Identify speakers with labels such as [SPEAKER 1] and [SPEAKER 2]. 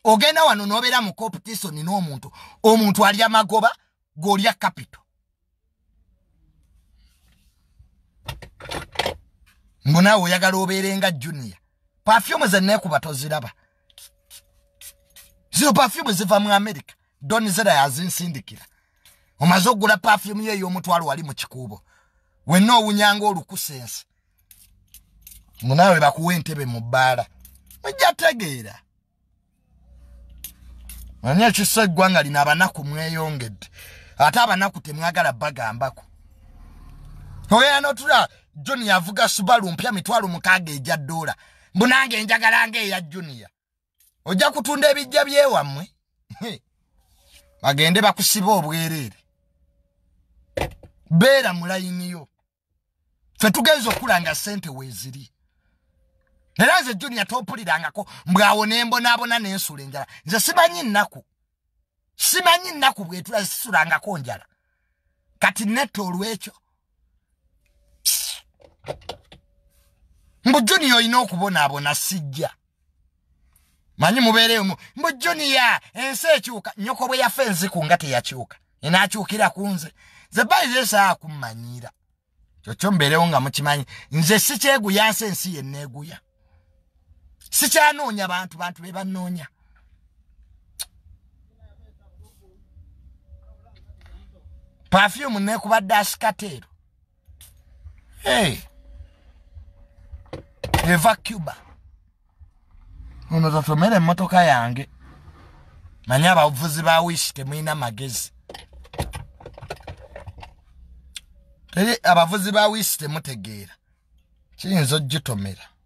[SPEAKER 1] ogenda wano nobera mu competition n'omuntu omuntu ali amagoba g'olya capital Munawe oyagala obeerenga junior perfume zenne kuba toziraba zino perfume ziva mu America Don Zera yazinsindikira omaze okugula perfume ye y'omutwalo wali mu kikuubo wenna owunyanga olukusense Munawe bakuwa entebe mu bbaala mujja tegeera Anya kiseggwanga lina abanaku mweyongedde ate abanaku temwagala bagambako oya notula John yavuga Subaru mpya mitwalo mukaaga ejja $. Mbunange njagala nge ya Junior ojja kutunda ebijja byewamwe bagende bakusiba obwerere beera mulayini yo fe tugenzo kulanga sente weziri era nze Junior topulirangako mbwawo nembonabona n'ensula enjala nze simanyi nnaku bwetula zisulangako njala kati neto olwekyo mbu Junior oyina okubonaabona sijja manyi mubeereyo mbu Junior ensi ekyuka nyoko bwe yafa enziku nga teyakyuka enaakyukira ku nze ze bayize saa kummanyira kyokyo mbeerewo nga mukimanyi nze sikyeguya nsi ensi yenneeguya sikyanoonya bantu be bannoonya perfume neekubadde asikateero eva Cuba ono totomere emmotoka yange manyi abavuzi ba wishi temuyina magezi abavuzi ba wishi temutegeera kiyinza ogitomera